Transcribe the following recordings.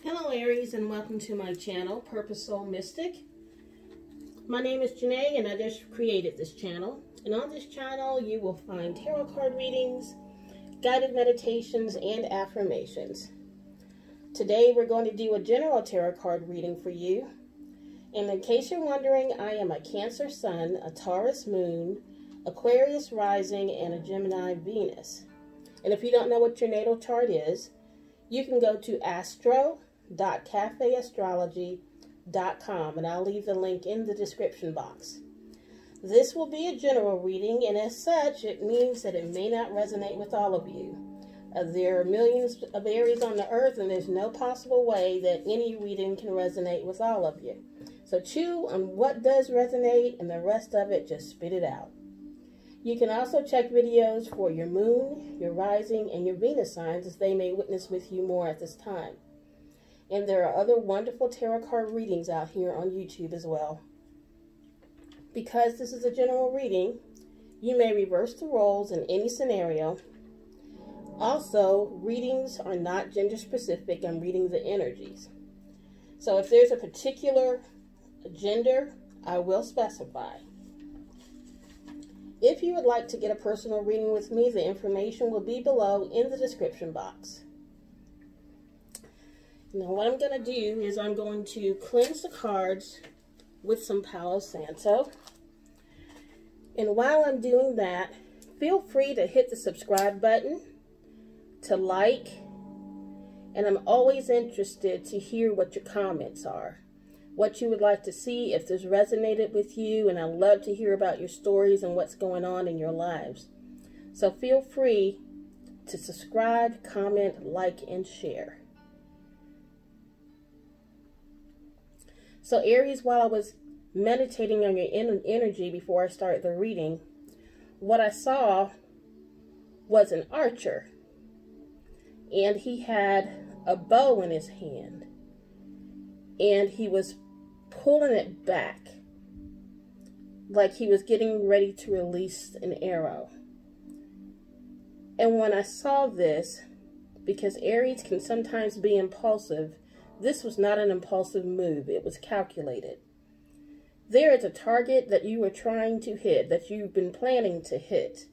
Hello Aries, and welcome to my channel, Purpose Soul Mystic. My name is Janae and I just created this channel. And on this channel you will find tarot card readings, guided meditations, and affirmations. Today we're going to do a general tarot card reading for you. And in case you're wondering, I am a Cancer Sun, a Taurus Moon, Aquarius Rising, and a Gemini Venus. And if you don't know what your natal chart is, you can go to astro.cafeastrology.com, and I'll leave the link in the description box. This will be a general reading, and as such, it means that it may not resonate with all of you. There are millions of Aries on the earth, and there's no possible way that any reading can resonate with all of you. So chew on what does resonate, and the rest of it, just spit it out. You can also check videos for your moon, your rising, and your Venus signs, as they may witness with you more at this time. And there are other wonderful tarot card readings out here on YouTube as well. Because this is a general reading, you may reverse the roles in any scenario. Also, readings are not gender specific. I'm reading the energies. So if there's a particular gender, I will specify. If you would like to get a personal reading with me, the information will be below in the description box. Now what I'm going to do is I'm going to cleanse the cards with some Palo Santo. And while I'm doing that, feel free to hit the subscribe button, to like, and I'm always interested to hear what your comments are. What you would like to see, if this resonated with you, and I love to hear about your stories and what's going on in your lives. So feel free to subscribe, comment, like, and share. So Aries, while I was meditating on your energy before I started the reading, what I saw was an archer, and he had a bow in his hand. And he was pulling it back like he was getting ready to release an arrow. And when I saw this, because Aries can sometimes be impulsive, this was not an impulsive move. It was calculated. There is a target that you are trying to hit, that you've been planning to hit,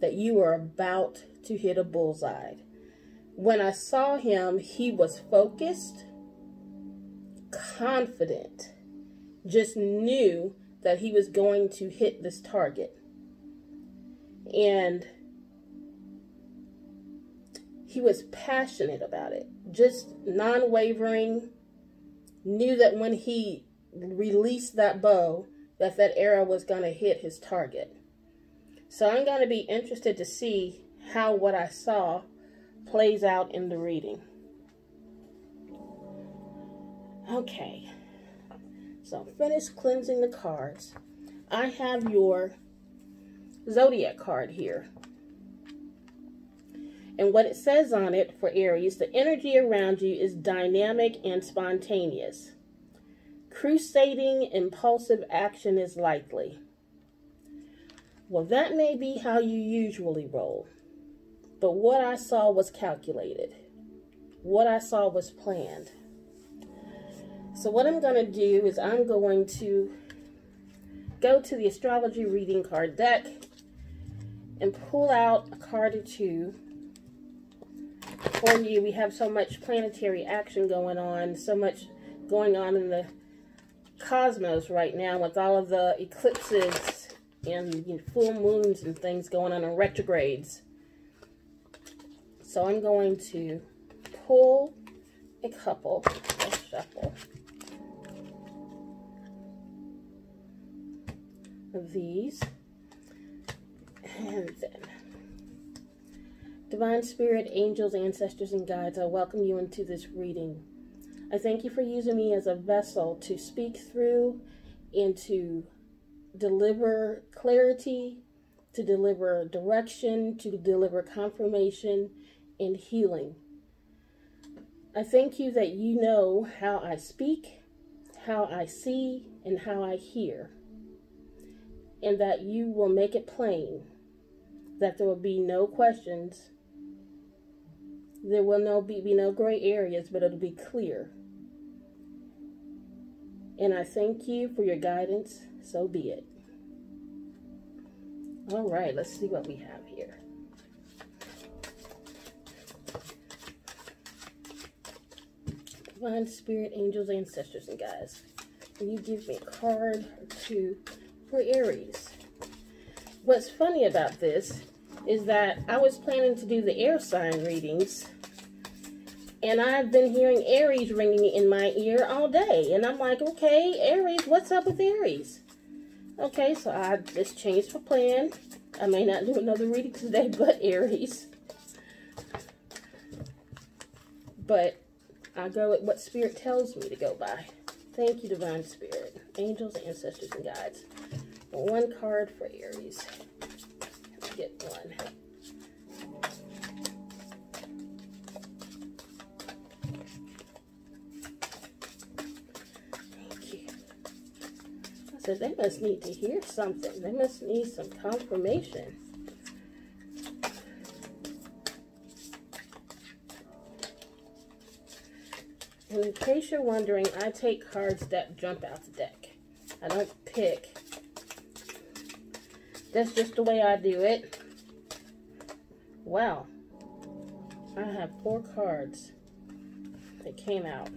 that you are about to hit a bullseye. When I saw him, he was focused, confident, just knew that he was going to hit this target. And he was passionate about it, just non-wavering, knew that when he released that bow, that arrow was going to hit his target. So I'm going to be interested to see how what I saw plays out in the reading. Okay, so finish cleansing the cards. I have your zodiac card here. And what it says on it for Aries, the energy around you is dynamic and spontaneous. Crusading, impulsive action is likely. Well, that may be how you usually roll. But what I saw was calculated. What I saw was planned. So what I'm going to do is I'm going to go to the astrology reading card deck and pull out a card or two for you. We have so much planetary action going on, so much going on in the cosmos right now with all of the eclipses and full moons and things going on, and retrogrades. So I'm going to pull a couple, shuffle of these, and then Divine Spirit, angels, ancestors, and guides, I welcome you into this reading. I thank you for using me as a vessel to speak through and to deliver clarity, to deliver direction, to deliver confirmation and healing. I thank you that you know how I speak, how I see, and how I hear, and that you will make it plain, that there will be no questions There will be no gray areas, but it'll be clear. And I thank you for your guidance. So be it. All right, let's see what we have here. Divine Spirit, angels, ancestors, and guides. Will you give me a card or two for Aries? What's funny about this is that I was planning to do the air sign readings, and I've been hearing Aries ringing in my ear all day. And I'm like, okay, Aries, what's up with Aries? Okay, so I just changed my plan. I may not do another reading today, but Aries. But I go with what Spirit tells me to go by. Thank you, Divine Spirit, angels, ancestors, and guides. One card for Aries. Let's get one. Thank you. I said they must need to hear something. They must need some confirmation. And in case you're wondering, I take cards that jump out the deck. I don't pick. That's just the way I do it. Wow. I have 4 cards that came out.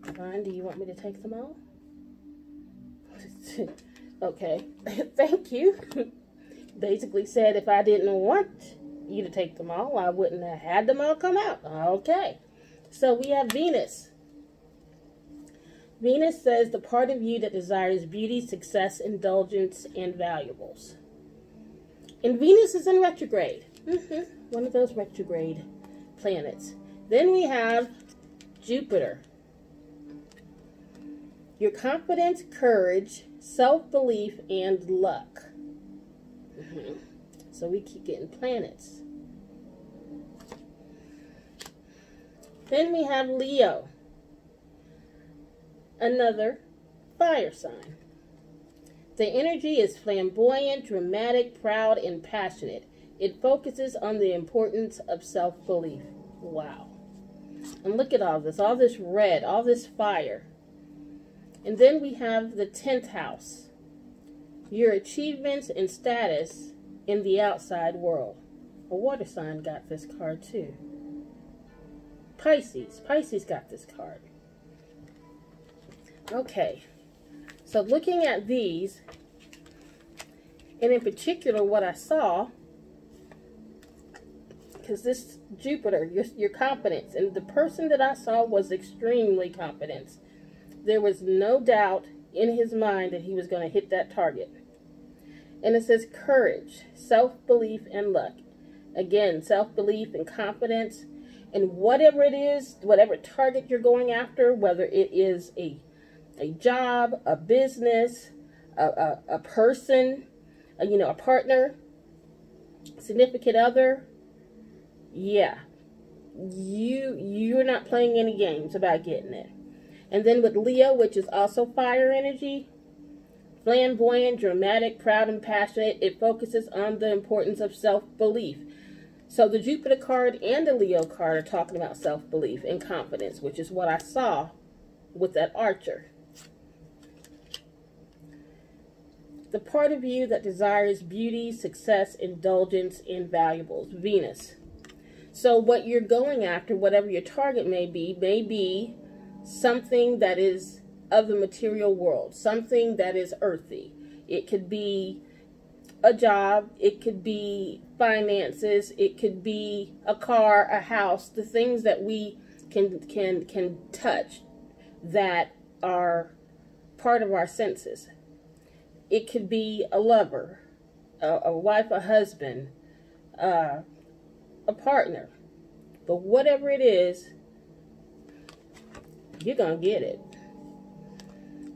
Divine, do you want me to take them all? Okay. Thank you. Basically said if I didn't want you to take them all, I wouldn't have had them all come out. Okay. So we have Venus. Venus says the part of you that desires beauty, success, indulgence, and valuables. And Venus is in retrograde. One of those retrograde planets. Then we have Jupiter. Your confidence, courage, self-belief, and luck. So we keep getting planets. Then we have Leo, another fire sign. The energy is flamboyant, dramatic, proud, and passionate. It focuses on the importance of self-belief. Wow. And look at all this red, all this fire. And then we have the 10th house, your achievements and status in the outside world. A water sign got this card too. Pisces got this card. Okay, so looking at these, and in particular what I saw, because this Jupiter, your confidence, and the person that I saw was extremely confident. There was no doubt in his mind that he was going to hit that target. And it says courage, self-belief, and luck. Again, self-belief and confidence. And whatever it is, whatever target you're going after, whether it is a job, a business, a person, a partner, significant other, yeah, you're not playing any games about getting it. And then with Leo, which is also fire energy, flamboyant, dramatic, proud, and passionate, it focuses on the importance of self-belief. So the Jupiter card and the Leo card are talking about self-belief and confidence, which is what I saw with that archer. The part of you that desires beauty, success, indulgence, and valuables. Venus. So what you're going after, whatever your target may be something that is of the material world, something that is earthy. It could be a job, it could be finances, it could be a car, a house, the things that we can touch that are part of our senses. It could be a lover, a wife, a husband, a partner. But whatever it is, you're going to get it.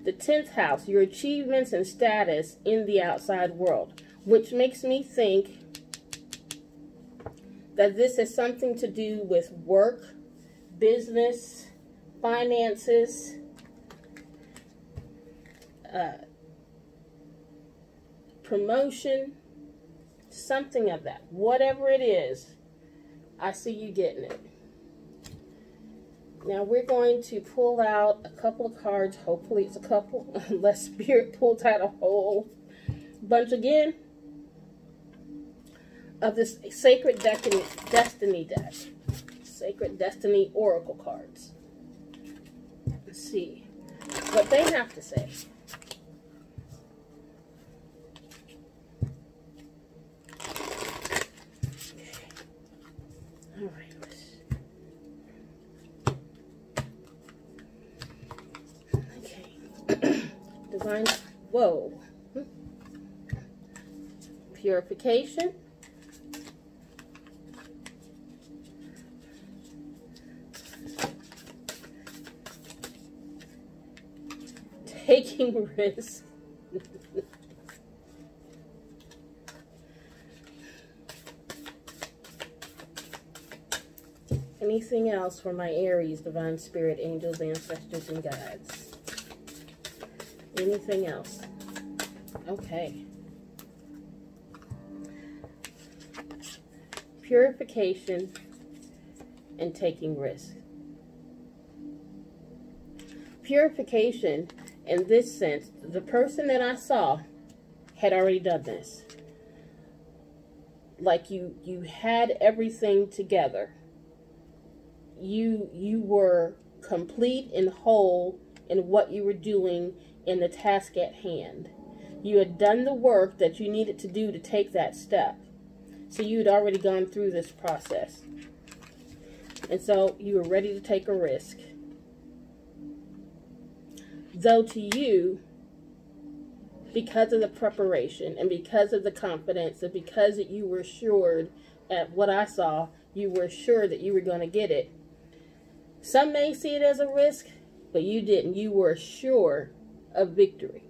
The 10th house, your achievements and status in the outside world, which makes me think that this has something to do with work, business, finances, promotion, something of that. Whatever it is, I see you getting it. Now we're going to pull out a couple of cards. Hopefully it's a couple, unless Spirit pulls out a whole bunch again of this Sacred Destiny deck. Sacred Destiny Oracle cards. Let's see what they have to say. All right. Divine, whoa. Purification. Taking risks. Anything else for my Aries, Divine Spirit, Angels, Ancestors, and Guides? Anything else? Okay. Purification and taking risks. Purification, in this sense, the person that I saw had already done this. Like you had everything together. You were complete and whole in what you were doing in the task at hand. You had done the work that you needed to do to take that step. So you had already gone through this process. And so you were ready to take a risk. Though to you, because of the preparation and because of the confidence and because that you were assured at what I saw, you were sure that you were going to get it. Some may see it as a risk, but you didn't. You were sure of victory.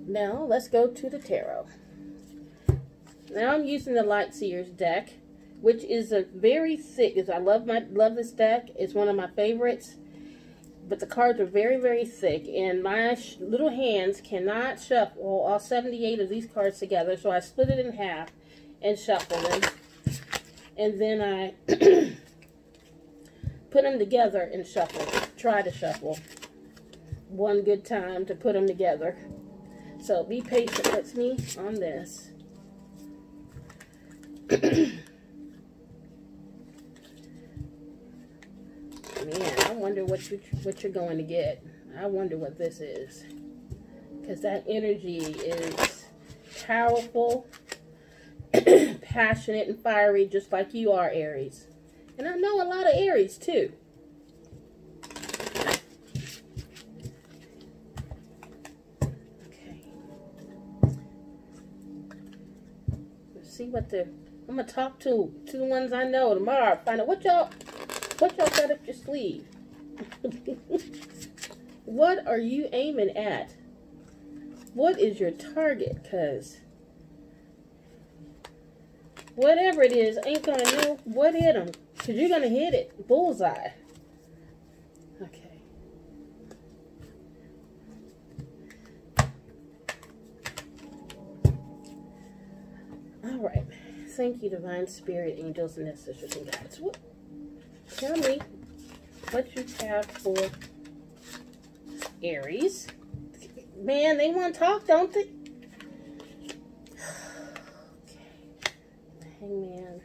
Now let's go to the tarot. Now I'm using the Light Seers deck, which is a very thick. I love this deck. It's one of my favorites. But the cards are very, very thick, and my little hands cannot shuffle all 78 of these cards together. So I split it in half and shuffle them, and then I put them together and shuffle. Try to shuffle one good time to put them together. So be patient with me on this. Man, I wonder what you're going to get. I wonder what this is, because that energy is powerful, passionate, and fiery, just like you are, Aries. And I know a lot of Aries too. Okay. Let's see what I'm gonna talk to the ones I know tomorrow. Find out what y'all got up your sleeve. What are you aiming at? What is your target? Because whatever it is, ain't gonna know what hit them. Because you're gonna hit it. Bullseye. Okay. All right. Thank you, Divine Spirit, Angels, and Ancestors, and Guides. Tell me what you have for Aries. Man, they want to talk, don't they? Okay. Hangman.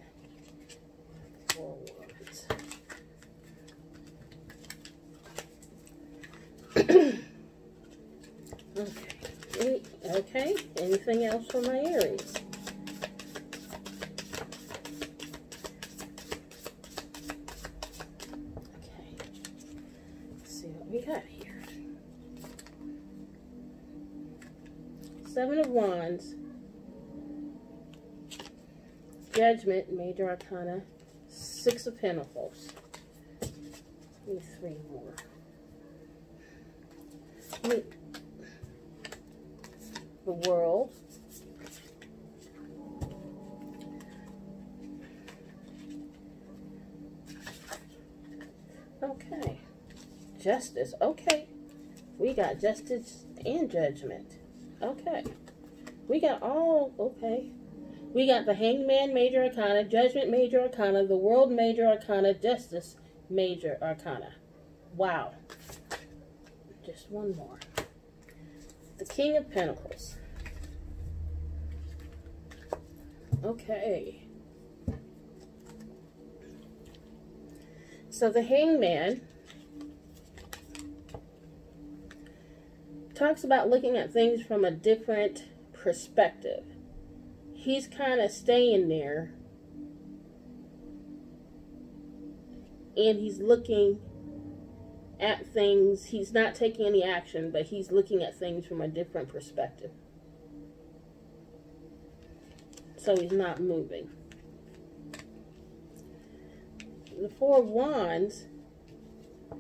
4 wands. Okay. Okay. Anything else for my Aries? We got here 7 of Wands, Judgment, Major Arcana, 6 of Pentacles. Need 3 more. The World, okay. Justice. Okay. We got Justice and Judgment. Okay. We got all, okay. We got the Hangman Major Arcana, Judgment Major Arcana, the World Major Arcana, Justice Major Arcana. Wow. Just one more. The King of Pentacles. Okay. So the Hangman talks about looking at things from a different perspective. He's kind of staying there and he's looking at things. He's not taking any action, but he's looking at things from a different perspective. So he's not moving. The Four of Wands,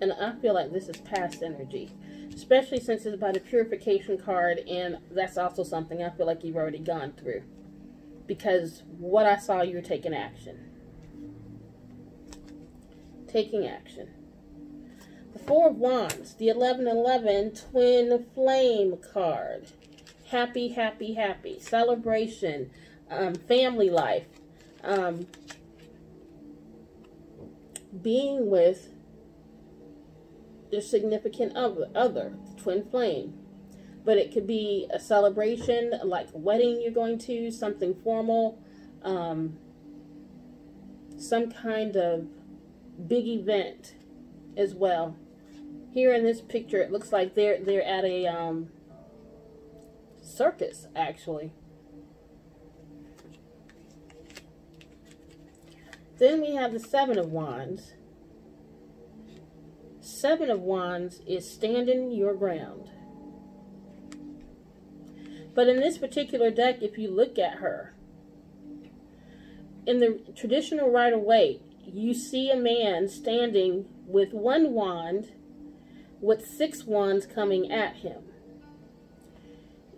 and I feel like this is past energy, especially since it's about a purification card, and that's also something I feel like you've already gone through. Because what I saw, you were taking action. Taking action. The Four of Wands, the 1111 Twin Flame card. Happy, happy, happy. Celebration. Family life. Being with your significant other, twin flame. But it could be a celebration, like a wedding you're going to, something formal, some kind of big event as well. Here in this picture, it looks like they're at a circus, actually. Then we have the Seven of Wands. Seven of Wands is standing your ground. But in this particular deck, if you look at her, in the traditional Rider-Waite, you see a man standing with one wand, with 6 wands coming at him.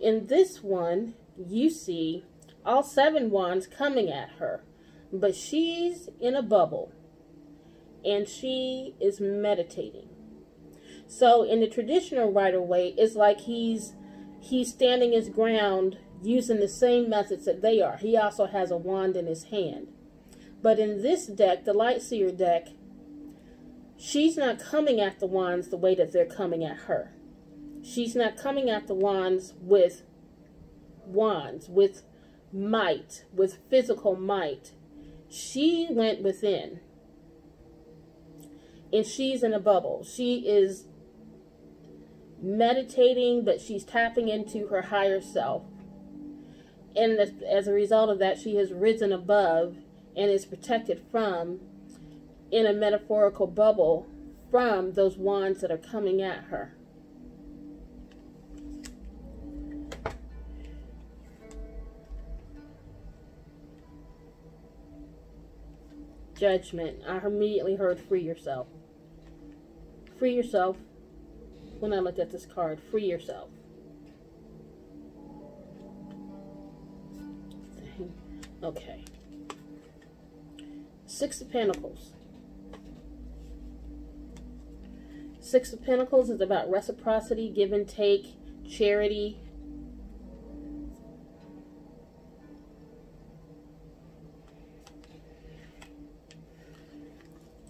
In this one, you see all 7 wands coming at her. But she's in a bubble, and she is meditating. So in the traditional Rider-Waite, it's like he's standing his ground using the same methods that they are. He also has a wand in his hand. But in this deck, the Lightseer deck, she's not coming at the wands the way that they're coming at her. She's not coming at the wands, with might, with physical might. She went within, and she's in a bubble. She is meditating, but she's tapping into her higher self. And as a result of that, she has risen above and is protected from, in a metaphorical bubble, from those wands that are coming at her. Judgment. I immediately heard free yourself. Free yourself. When I looked at this card, free yourself. Okay. 6 of Pentacles. 6 of Pentacles is about reciprocity, give and take, charity.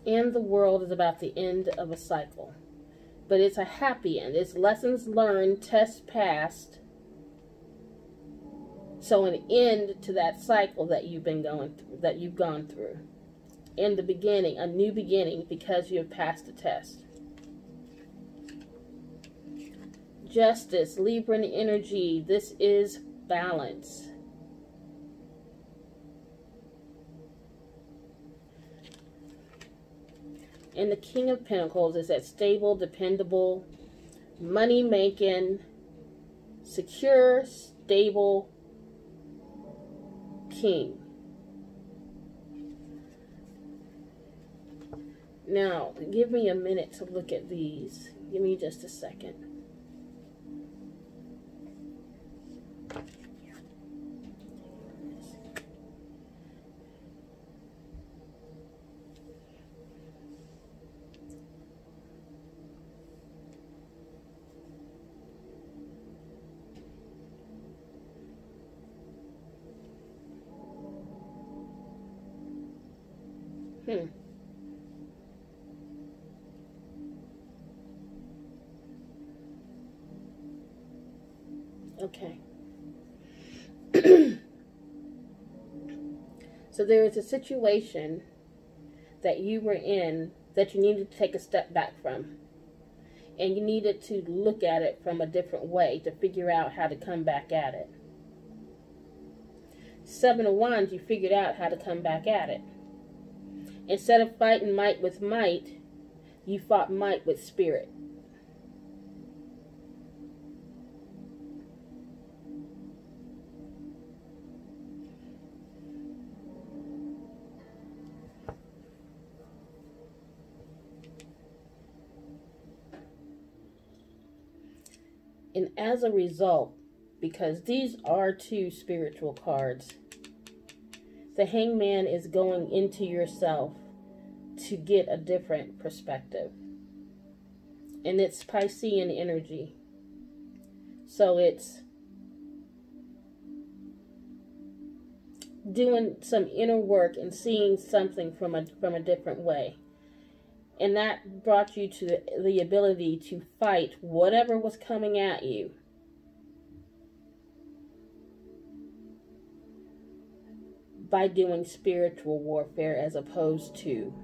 And the World is about the end of a cycle. But it's a happy end. It's lessons learned, tests passed. So an end to that cycle that you've gone through. In the beginning, a new beginning, because you have passed the test. Justice, Libran energy. This is balance. And the King of Pentacles is that stable, dependable, money-making, secure, stable king. Now, give me a minute to look at these. Give me just a second. Okay. So there is a situation that you were in that you needed to take a step back from. And you needed to look at it from a different way to figure out how to come back at it. Seven of Wands, you figured out how to come back at it. Instead of fighting might with might, you fought might with spirit. And as a result, because these are two spiritual cards, the Hangman is going into yourself to get a different perspective. And it's Piscean energy. So it's doing some inner work and seeing something from a different way. And that brought you to the ability to fight whatever was coming at you. By doing spiritual warfare as opposed to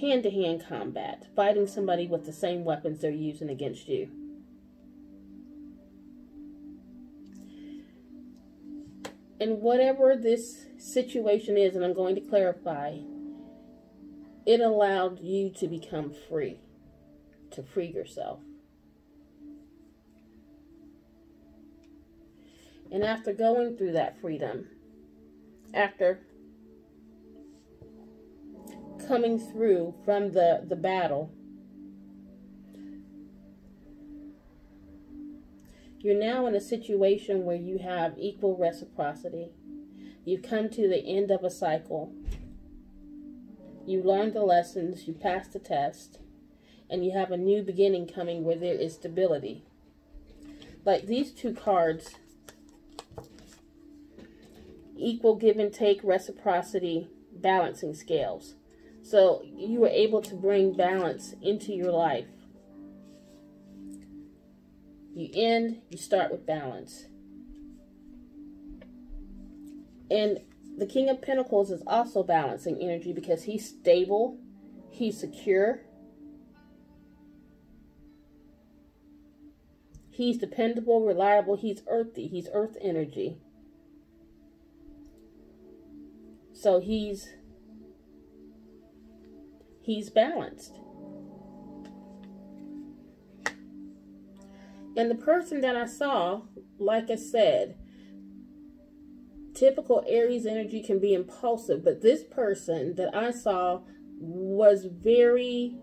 hand-to-hand combat. Fighting somebody with the same weapons they're using against you. And whatever this situation is, and I'm going to clarify, it allowed you to become free, to free yourself. And after going through that freedom, after coming through from the battle, you're now in a situation where you have equal reciprocity. You've come to the end of a cycle. You learned the lessons, you passed the test, and you have a new beginning coming where there is stability. Like these two cards, equal give and take, reciprocity, balancing scales. So you were able to bring balance into your life. You end, you start with balance. And the King of Pentacles is also balancing energy because he's stable, he's secure, he's dependable, reliable, he's earthy, he's earth energy. So he's balanced. And the person that I saw, like I said, typical Aries energy can be impulsive, but this person that I saw was very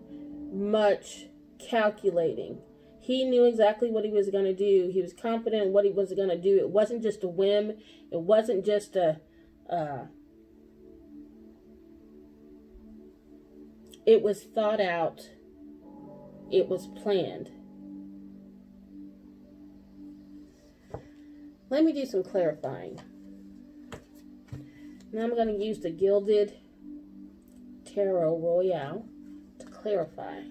much calculating. He knew exactly what he was going to do. He was confident in what he was going to do. It wasn't just a whim. It wasn't just a... it was thought out. It was planned. Let me do some clarifying. Now I'm going to use the Gilded Tarot Royale to clarify.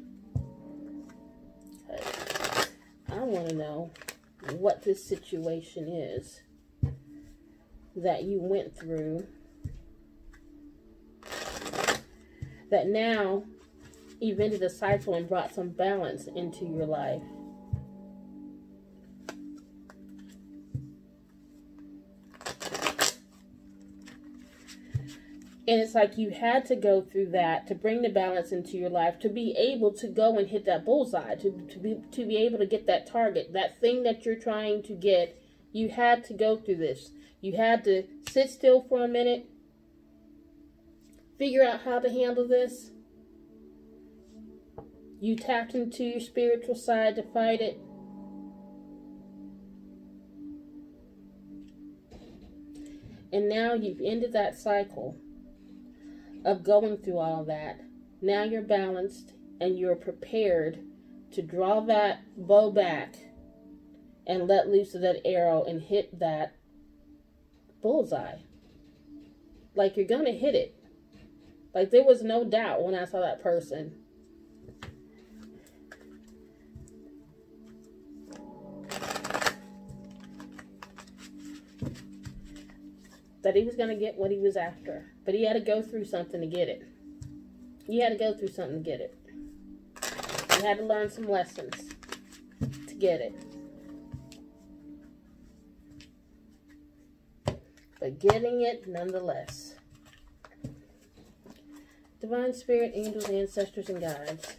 Okay. I want to know what this situation is that you went through, that now you've ended a cycle and brought some balance into your life. And it's like you had to go through that to bring the balance into your life, to be able to go and hit that bullseye, to be able to get that target, that thing that you're trying to get. You had to go through this. You had to sit still for a minute, figure out how to handle this. You tapped into your spiritual side to fight it. And now you've ended that cycle of going through all that. Now you're balanced and you're prepared to draw that bow back and let loose of that arrow and hit that bullseye. Like you're going to hit it. Like, there was no doubt when I saw that person. That he was going to get what he was after. But he had to go through something to get it. He had to go through something to get it. He had to learn some lessons to get it. But getting it nonetheless. Divine Spirit, angels, ancestors, and guides,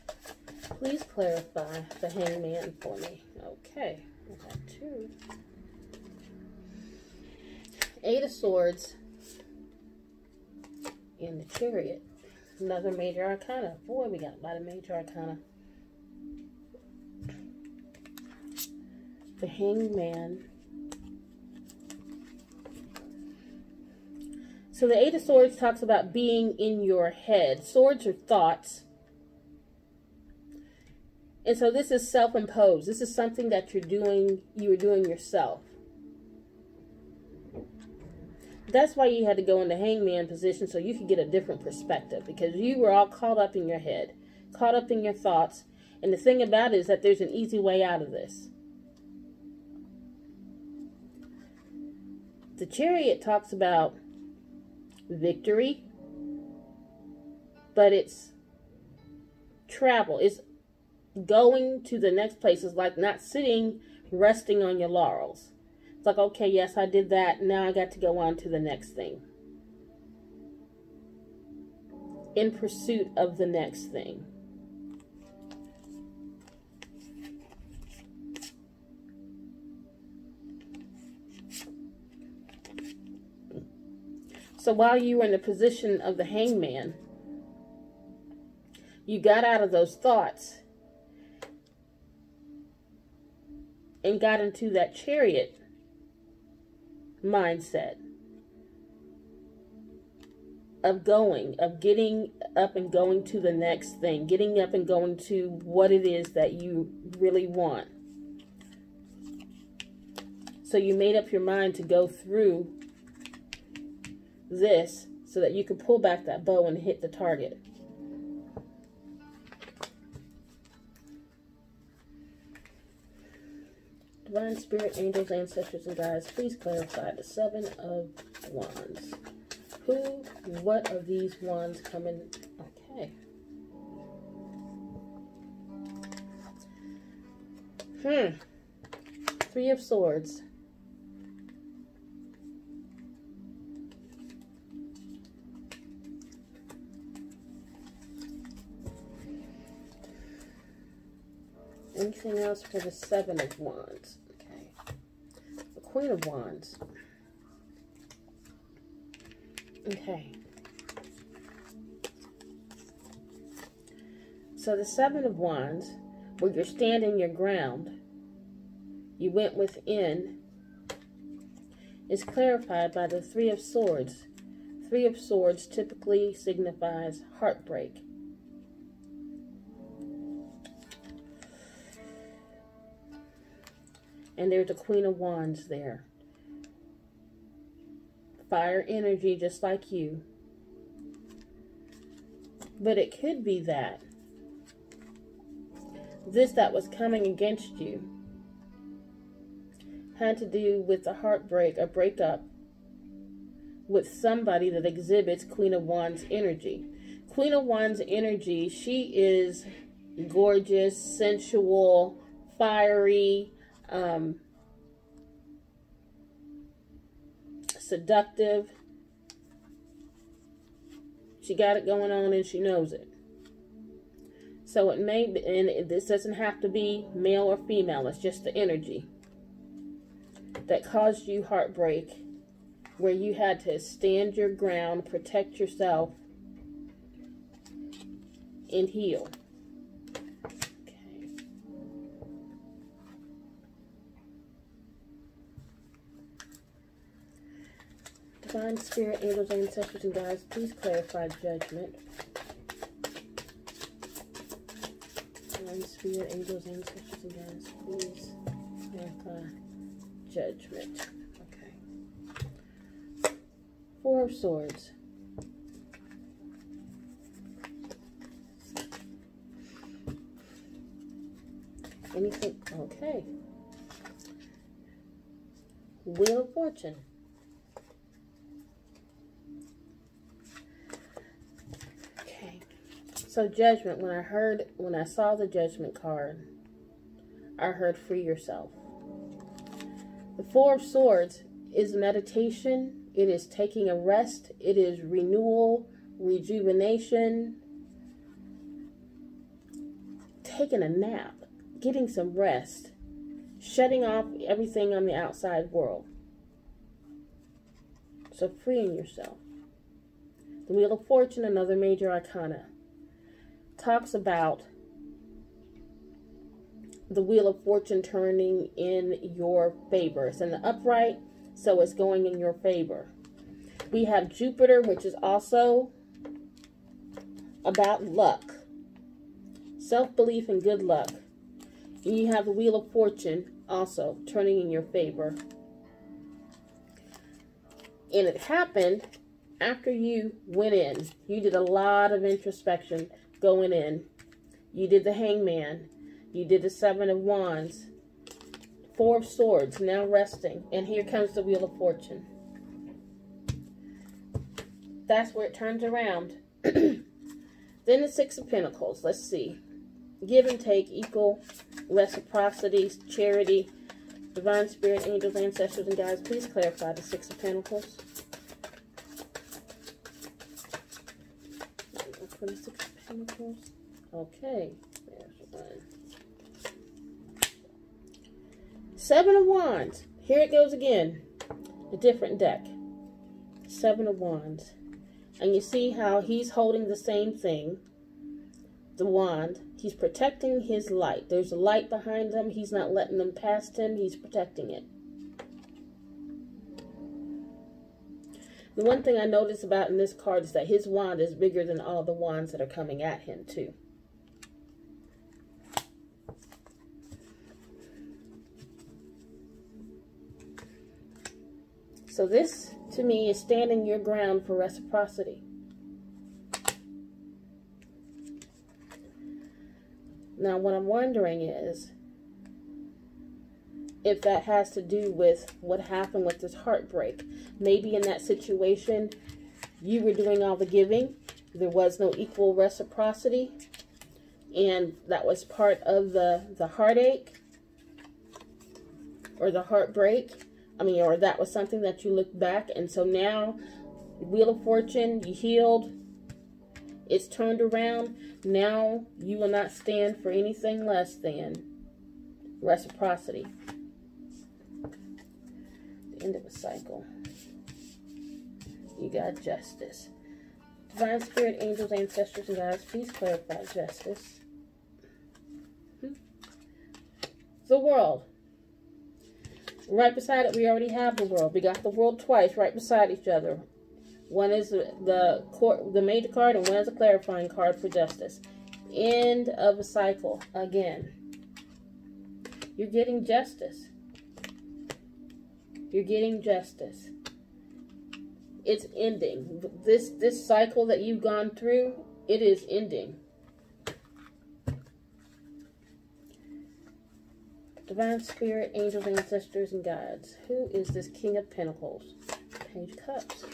please clarify the Hangman for me. Okay, I got 2. 8 of Swords and the Chariot. Another major arcana. Boy, we got a lot of major arcana. The Hangman. So the 8 of Swords talks about being in your head. Swords are thoughts. And so this is self-imposed. This is something that you were doing yourself. That's why you had to go in the Hangman position, so you could get a different perspective, because you were all caught up in your head, caught up in your thoughts. And the thing about it is that there's an easy way out of this. The Chariot talks about victory, but it's travel. It's going to the next place. It's like not sitting, resting on your laurels. It's like, okay, yes, I did that. Now I got to go on to the next thing. In pursuit of the next thing. So while you were in the position of the Hangman, you got out of those thoughts and got into that Chariot mindset of getting up and going to the next thing, getting up and going to what it is that you really want. So you made up your mind to go through this so that you could pull back that bow and hit the target. Divine Spirit, angels, ancestors, and guides, please clarify the 7 of Wands. What of these wands come in? Okay. 3 of Swords. Anything else for the 7 of Wands? Okay. The Queen of Wands. Okay. So the 7 of Wands, where you're standing your ground, you went within, is clarified by the 3 of Swords. 3 of Swords typically signifies heartbreak. And there's a Queen of Wands there. Fire energy, just like you. But it could be that this that was coming against you had to do with a heartbreak, a breakup with somebody that exhibits Queen of Wands energy. Queen of Wands energy, she is gorgeous, sensual, fiery, seductive. She got it going on and she knows it. So it may be, and this doesn't have to be male or female, it's just the energy that caused you heartbreak, where you had to stand your ground, protect yourself, and heal. Divine Spirit, angels, ancestors, and guides, please clarify judgment. Divine Spirit, angels, ancestors, and guides, please clarify judgment. Okay. 4 of Swords. Anything? Okay. Wheel of Fortune. Okay. So Judgment, when I saw the Judgment card, I heard free yourself. The Four of Swords is meditation. It is taking a rest. It is renewal, rejuvenation, taking a nap, getting some rest, shutting off everything on the outside world. So freeing yourself. The Wheel of Fortune, another major arcana, talks about the Wheel of Fortune turning in your favor. It's in the upright, so it's going in your favor. We have Jupiter, which is also about luck, self-belief, and good luck. And you have the Wheel of Fortune also turning in your favor. And it happened after you went in. You did a lot of introspection going in. You did the Hangman. You did the Seven of Wands. Four of Swords, now resting. And here comes the Wheel of Fortune. That's where it turns around. Then the Six of Pentacles. Let's see. Give and take, equal, reciprocity, charity, divine spirit, angels, ancestors, and guides. Please clarify the Six of Pentacles. For the Six of Pentacles. Okay. There's one. Seven of Wands. Here it goes again. A different deck. Seven of Wands. And you see how he's holding the same thing. The wand. He's protecting his light. There's a light behind him. He's not letting them past him. He's protecting it. The one thing I notice about in this card is that his wand is bigger than all the wands that are coming at him too. So this, to me, is standing your ground for reciprocity. Now, what I'm wondering is if that has to do with what happened with this heartbreak. Maybe in that situation, you were doing all the giving. There was no equal reciprocity. And that was part of the heartache or the heartbreak. I mean, or that was something that you looked back. And so now, Wheel of Fortune, you healed. It's turned around. Now you will not stand for anything less than reciprocity. The end of a cycle. You got justice. Divine spirit, angels, ancestors, and guides, please clarify justice. The World. Right beside it, we already have the World. We got the World twice right beside each other. One is the major card, and one is a clarifying card for justice. End of a cycle again. You're getting justice. You're getting justice. It's ending. This cycle that you've gone through, it is ending. Divine spirit, angels, ancestors, and guides. Who is this King of Pentacles? Page of Cups.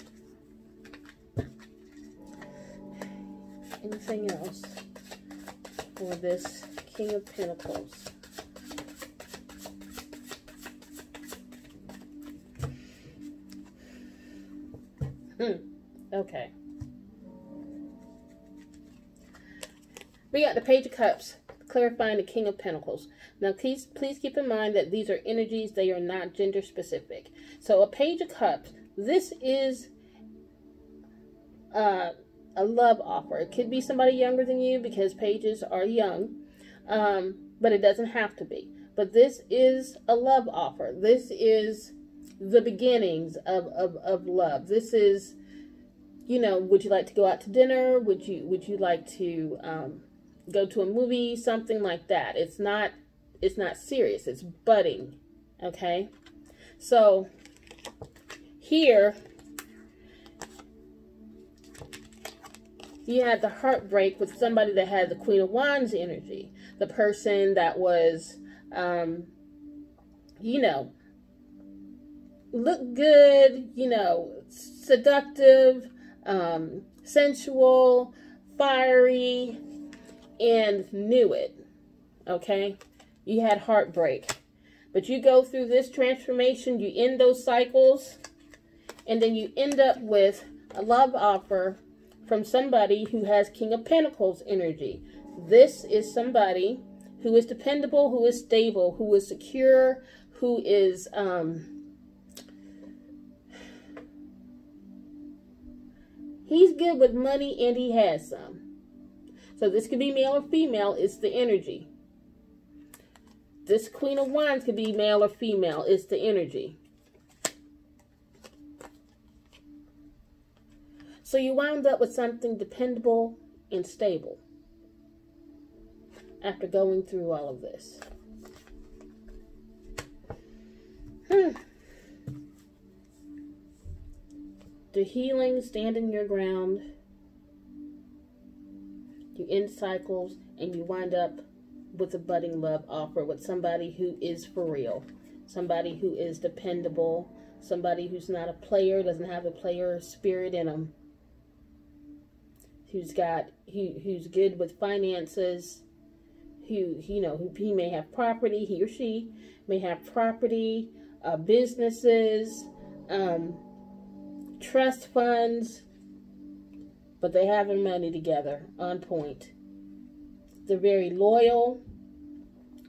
Anything else for this King of Pentacles? Okay. We got the Page of Cups, clarifying the King of Pentacles. Now, please keep in mind that these are energies. They are not gender specific. So a Page of Cups, this is a love offer. It could be somebody younger than you because pages are young, but it doesn't have to be. But this is a love offer. This is the beginnings of love. This is, you know, would you like to go out to dinner? Would you like to go to a movie? Something like that. It's not serious. It's budding. Okay? So here you had the heartbreak with somebody that had the Queen of Wands energy. The person that was you know, look good, you know, seductive, sensual, fiery, and knew it. Okay? You had heartbreak. But you go through this transformation, you end those cycles, and then you end up with a love offer from somebody who has King of Pentacles energy. This is somebody who is dependable, who is stable, who is secure, who is he's good with money and he has some. So this could be male or female. It's the energy. This Queen of Wands could be male or female. It's the energy. So you wound up with something dependable and stable after going through all of this. The healing, standing your ground. You end cycles and you wind up with a budding love offer with somebody who is for real. Somebody who is dependable. Somebody who's not a player, doesn't have a player spirit in them. Who's good with finances. He may have property, he or she may have property, businesses, trust funds, but they have their money together, on point. They're very loyal.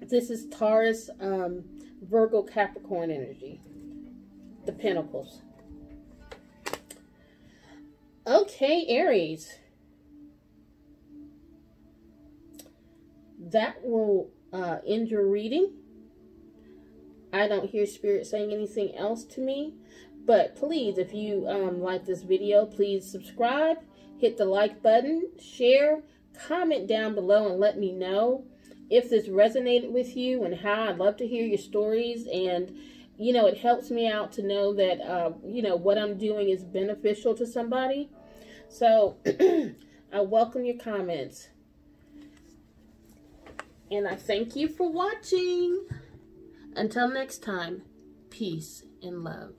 This is Taurus, Virgo, Capricorn energy. The Pentacles. Okay, Aries. That will end your reading. I don't hear Spirit saying anything else to me. But please, if you like this video, please subscribe. Hit the like button. Share. Comment down below and let me know if this resonated with you and how. I'd love to hear your stories. And, it helps me out to know that, what I'm doing is beneficial to somebody. So, I welcome your comments. And I thank you for watching. Until next time, peace and love.